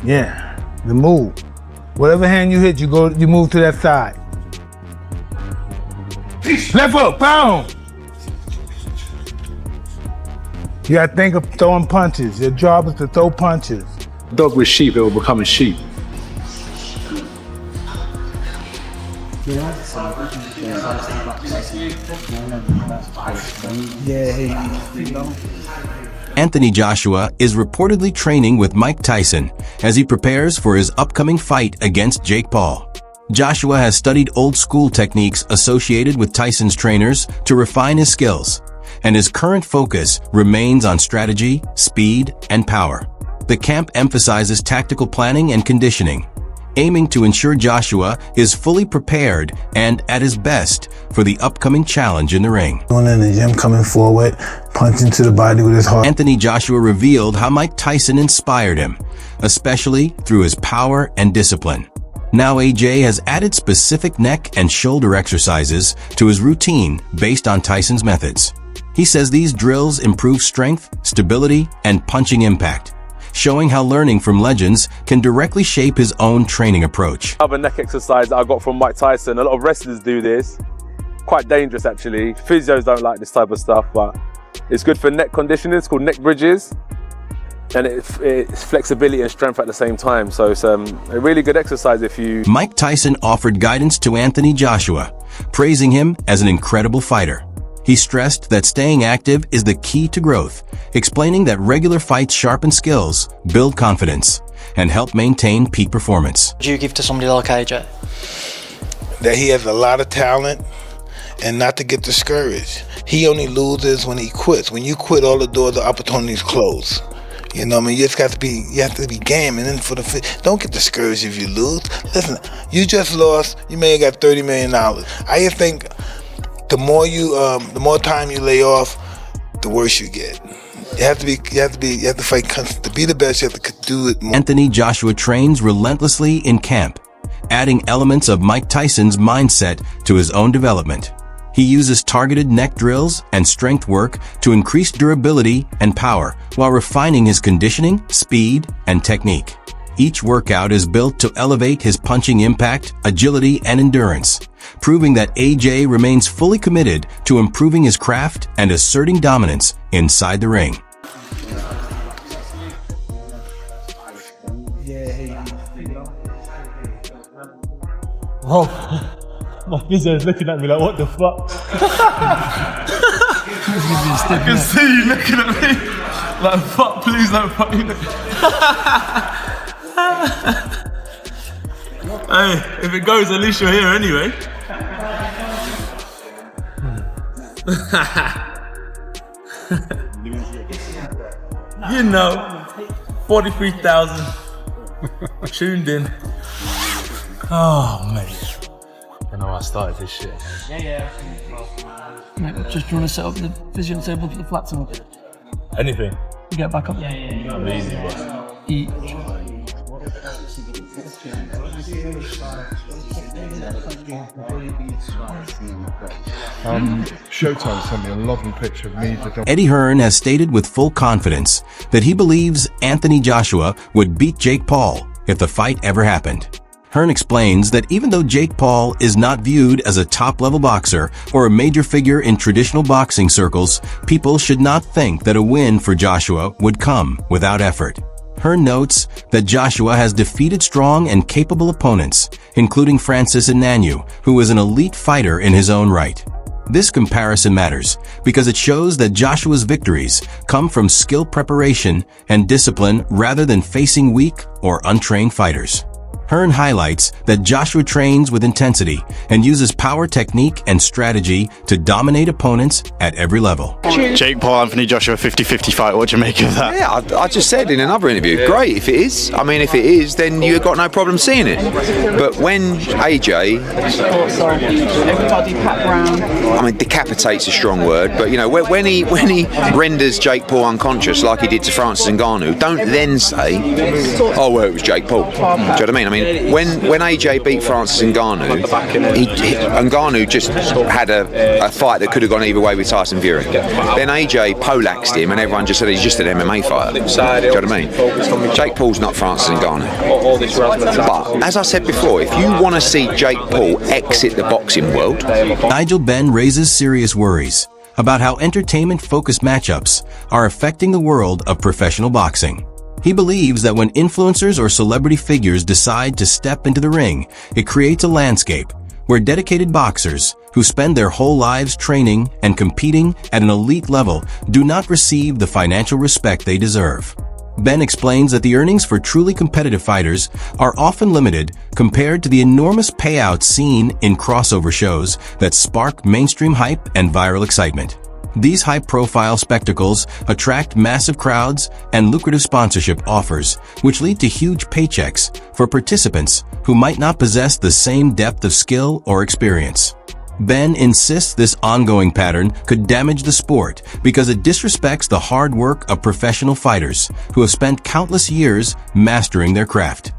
Yeah, the move. Whatever hand you hit, you move to that side. Left hook, boom! You gotta think of throwing punches. Your job is to throw punches. Dog with sheep, it will become a sheep. Anthony Joshua is reportedly training with Mike Tyson as he prepares for his upcoming fight against Jake Paul. Joshua has studied old-school techniques associated with Tyson's trainers to refine his skills, and his current focus remains on strategy, speed, and power. The camp emphasizes tactical planning and conditioning, aiming to ensure Joshua is fully prepared and at his best for the upcoming challenge in the ring. Going in the gym, coming forward, punching to the body with his heart. Anthony Joshua revealed how Mike Tyson inspired him, especially through his power and discipline. Now AJ has added specific neck and shoulder exercises to his routine based on Tyson's methods. He says these drills improve strength, stability, and punching impact, showing how learning from legends can directly shape his own training approach. Other neck exercise that I got from Mike Tyson, a lot of wrestlers do this. Quite dangerous actually. Physios don't like this type of stuff, but it's good for neck conditioning. It's called neck bridges. And it's flexibility and strength at the same time. So it's a really good exercise if you... Mike Tyson offered guidance to Anthony Joshua, praising him as an incredible fighter. He stressed that staying active is the key to growth, explaining that regular fights sharpen skills, build confidence, and help maintain peak performance. What do you give to somebody like AJ? That he has a lot of talent and not to get discouraged. He only loses when he quits. When you quit, all the doors of opportunities close. You know what I mean? You have to be game, and then don't get discouraged if you lose. Listen, you just lost, you may have got $30 million. I just think the more time you lay off, the worse you get. You have to fight constant. To be the best, you have to do it more. Anthony Joshua trains relentlessly in camp, adding elements of Mike Tyson's mindset to his own development. He uses targeted neck drills and strength work to increase durability and power while refining his conditioning, speed, and technique. Each workout is built to elevate his punching impact, agility, and endurance, proving that AJ remains fully committed to improving his craft and asserting dominance inside the ring. Oh. My physio is looking at me like, what the fuck? I can see you looking at me like, fuck, please don't fucking look. Hey, if it goes, at least you're here anyway. You know, 43,000 tuned in. Oh, mate. I know I started this shit. Yeah. Mate, just trying to set up the physio table for the flat table. Anything. You get back up. I'm easy, boss. Eat. Showtime sent me a lovely picture of me. Eddie Hearn has stated with full confidence that he believes Anthony Joshua would beat Jake Paul if the fight ever happened. Hearn explains that even though Jake Paul is not viewed as a top-level boxer or a major figure in traditional boxing circles, people should not think that a win for Joshua would come without effort. Hearn notes that Joshua has defeated strong and capable opponents, including Francis Ngannou, who is an elite fighter in his own right. This comparison matters because it shows that Joshua's victories come from skill preparation and discipline rather than facing weak or untrained fighters. Hearn highlights that Joshua trains with intensity and uses power technique and strategy to dominate opponents at every level. Jake Paul, Anthony Joshua 50-50 fight, what do you make of that? Yeah, I just said in another interview, great if it is. I mean, if it is, then you've got no problem seeing it. But when AJ, I mean, decapitate's a strong word, but you know, when he renders Jake Paul unconscious like he did to Francis Ngannou, don't then say, oh, well, it was Jake Paul. Do you know what I mean? mean, when AJ beat Francis Ngannou, Ngannou just had a fight that could have gone either way with Tyson Fury. Then AJ poleaxed him, and everyone just said he's just an MMA fighter. Do you know what I mean? Jake Paul's not Francis Ngannou. But as I said before, if you want to see Jake Paul exit the boxing world, Nigel Benn raises serious worries about how entertainment-focused matchups are affecting the world of professional boxing. He believes that when influencers or celebrity figures decide to step into the ring, it creates a landscape where dedicated boxers who spend their whole lives training and competing at an elite level do not receive the financial respect they deserve. Ben explains that the earnings for truly competitive fighters are often limited compared to the enormous payouts seen in crossover shows that spark mainstream hype and viral excitement. These high-profile spectacles attract massive crowds and lucrative sponsorship offers, which lead to huge paychecks for participants who might not possess the same depth of skill or experience. Ben insists this ongoing pattern could damage the sport because it disrespects the hard work of professional fighters who have spent countless years mastering their craft.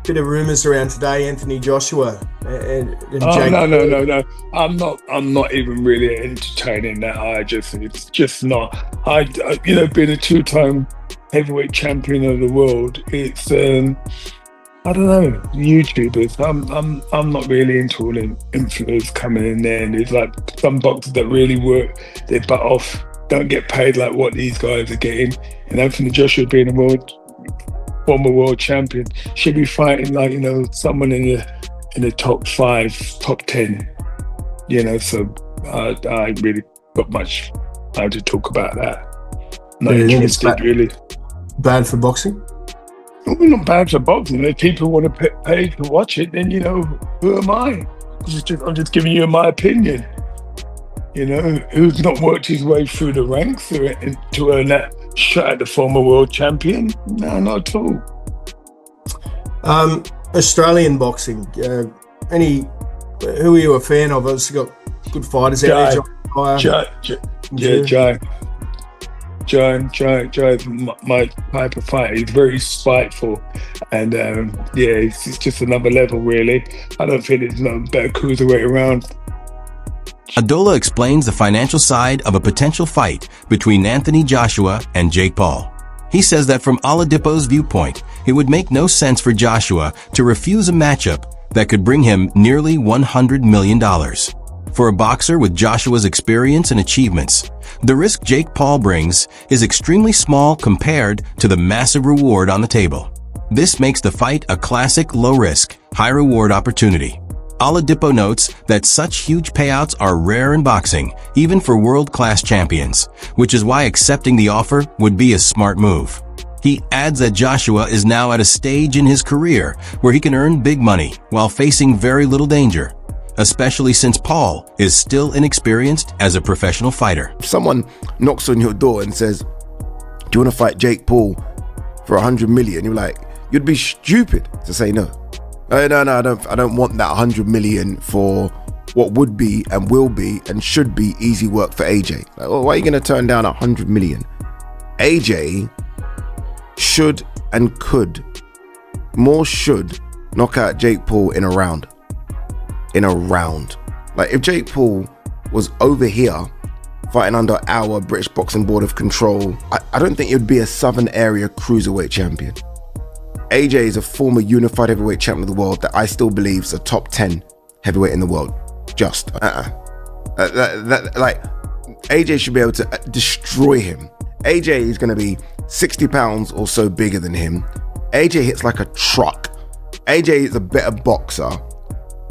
Bit of rumours around today, Anthony Joshua and Jake. No. I'm not even really entertaining that. It's just not. Being a two-time heavyweight champion of the world, it's I don't know, YouTubers. I'm not really into all them influencers coming in there, and there's like some boxers that really work their butt off, don't get paid like what these guys are getting. And Anthony Joshua being a former world champion should be fighting like someone in the top 5, top 10. So I ain't really got much time to talk about that. Not interested really. Bad for boxing? Well, not bad for boxing. If people want to pay to watch it, then who am I? I'm just giving you my opinion. Who's not worked his way through the ranks to earn that shot at the former world champion? No, not at all. Australian boxing. Who are you a fan of? Obviously got good fighters out there. Joe's my type of fighter. He's very spiteful, and it's just another level, really. I don't think there's no better cruiserweight around. Adola explains the financial side of a potential fight between Anthony Joshua and Jake Paul. He says that from Oladipo's viewpoint, it would make no sense for Joshua to refuse a matchup that could bring him nearly $100 million. For a boxer with Joshua's experience and achievements, the risk Jake Paul brings is extremely small compared to the massive reward on the table. This makes the fight a classic low-risk, high-reward opportunity. Oladipo notes that such huge payouts are rare in boxing, even for world-class champions, which is why accepting the offer would be a smart move. He adds that Joshua is now at a stage in his career where he can earn big money while facing very little danger, especially since Paul is still inexperienced as a professional fighter. If someone knocks on your door and says, "Do you want to fight Jake Paul for 100 million?" You're like, you'd be stupid to say no. No, I don't want that 100 million for what would be and will be and should be easy work for AJ. Like, well, why are you going to turn down 100 million? AJ should and could knock out Jake Paul in a round. Like, if Jake Paul was over here fighting under our British Boxing Board of Control, I don't think it would be a Southern Area Cruiserweight champion. AJ is a former unified heavyweight champion of the world that I still believe is a top 10 heavyweight in the world. Like, AJ should be able to destroy him. AJ is going to be 60 pounds or so bigger than him. AJ hits like a truck. AJ is a better boxer.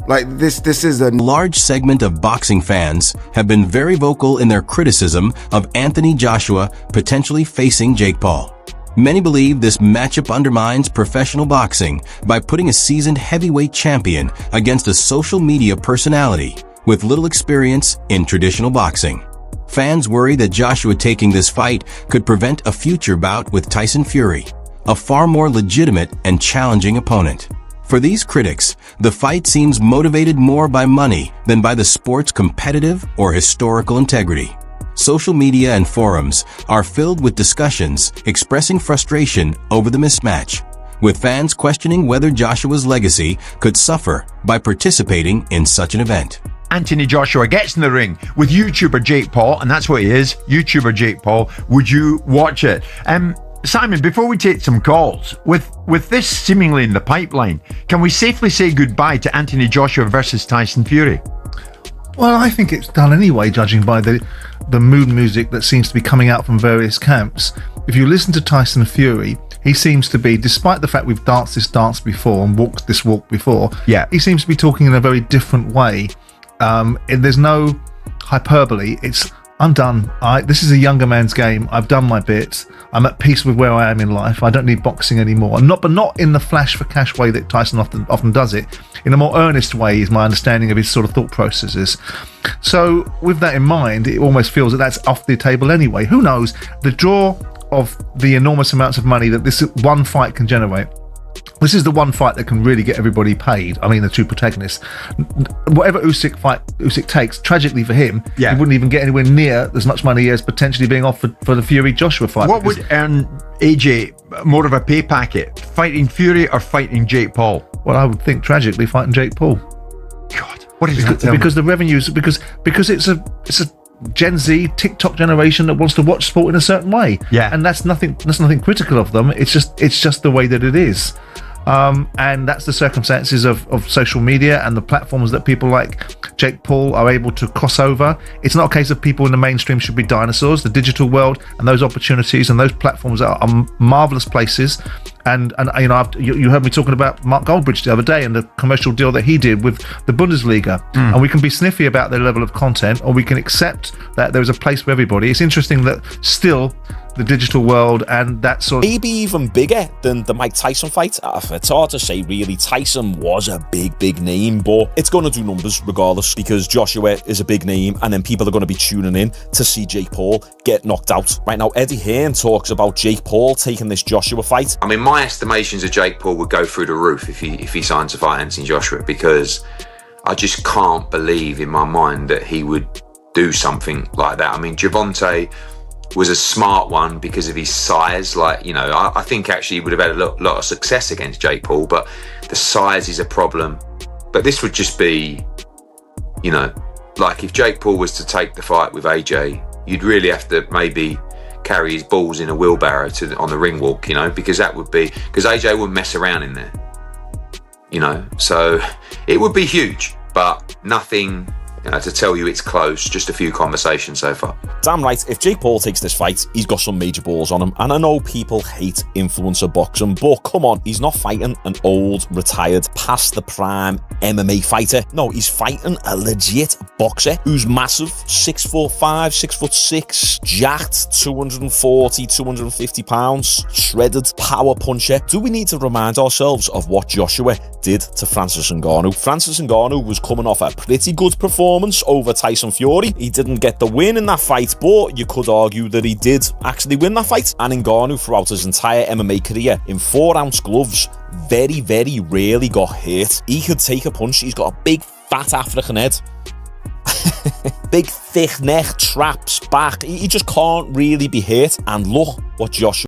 Like, this is a large segment of boxing fans have been very vocal in their criticism of Anthony Joshua potentially facing Jake Paul. Many believe this matchup undermines professional boxing by putting a seasoned heavyweight champion against a social media personality with little experience in traditional boxing. Fans worry that Joshua taking this fight could prevent a future bout with Tyson Fury, a far more legitimate and challenging opponent. For these critics, the fight seems motivated more by money than by the sport's competitive or historical integrity. Social media and forums are filled with discussions expressing frustration over the mismatch, with fans questioning whether Joshua's legacy could suffer by participating in such an event. Anthony Joshua gets in the ring with YouTuber Jake Paul, and that's what he is, YouTuber Jake Paul. Would you watch it? Simon, before we take some calls, with this seemingly in the pipeline, can we safely say goodbye to Anthony Joshua versus Tyson Fury? Well, I think it's done anyway, judging by the mood music that seems to be coming out from various camps. If you listen to Tyson Fury, he seems to be, despite the fact we've danced this dance before and walked this walk before, he seems to be talking in a very different way. There's no hyperbole. It's, I'm done. This is a younger man's game. I've done my bit. I'm at peace with where I am in life. I don't need boxing anymore. But not in the flash for cash way that Tyson often does it. In a more earnest way is my understanding of his sort of thought processes. So with that in mind, it almost feels that that's off the table anyway. Who knows? The draw of the enormous amounts of money that this one fight can generate. This is the one fight that can really get everybody paid. I mean, the two protagonists. Whatever Usyk takes, tragically for him, he wouldn't even get anywhere near as much money as potentially being offered for the Fury-Joshua fight. What would earn AJ more of a pay packet? Fighting Fury or fighting Jake Paul? Well, I would think tragically fighting Jake Paul. God, what is that? Because the revenues, because it's a Gen Z TikTok generation that wants to watch sport in a certain way. Yeah, and that's nothing critical of them. It's just the way that it is. And that's the circumstances of social media and the platforms that people like Jake Paul are able to cross over. It's not a case of people in the mainstream should be dinosaurs. The digital world and those opportunities and those platforms are marvelous places. And you know, you heard me talking about Mark Goldbridge the other day and the commercial deal that he did with the Bundesliga. And we can be sniffy about their level of content, or we can accept that there is a place for everybody. It's interesting that still the digital world and that sort of... Maybe even bigger than the Mike Tyson fight. It's hard to say, really. Tyson was a big name, but it's going to do numbers regardless, because Joshua is a big name, and then people are going to be tuning in to see Jake Paul get knocked out. Right now, Eddie Hearn talks about Jake Paul taking this Joshua fight. I mean, my estimations of Jake Paul would go through the roof if he signed to fight Anthony Joshua, because I just can't believe in my mind that he would do something like that. I mean, Gervonta was a smart one because of his size. Like, you know, I think actually he would have had a lot of success against Jake Paul, but the size is a problem. But this would just be, you know, like if Jake Paul was to take the fight with AJ, you'd really have to maybe carry his balls in a wheelbarrow on the ring walk, you know, because AJ wouldn't mess around in there, you know. So it would be huge, but nothing, you know, to tell you it's close. Just a few conversations so far. Damn right, if Jake Paul takes this fight, he's got some major balls on him. And I know people hate influencer boxing, but come on, he's not fighting an old, retired, past the prime MMA fighter. No, he's fighting a legit boxer who's massive, 6'5", 6'6", jacked, 240, 250 pounds, shredded, power puncher. Do we need to remind ourselves of what Joshua did to Francis Ngannou? Francis Ngannou was coming off a pretty good performance over Tyson Fury. He didn't get the win in that fight, but you could argue that he did actually win that fight. And Ngannou, throughout his entire MMA career, in 4-ounce gloves, very rarely got hit. He could take a punch. He's got a big fat African head. Big thick neck, traps, back. He just can't really be hit. And look what Joshua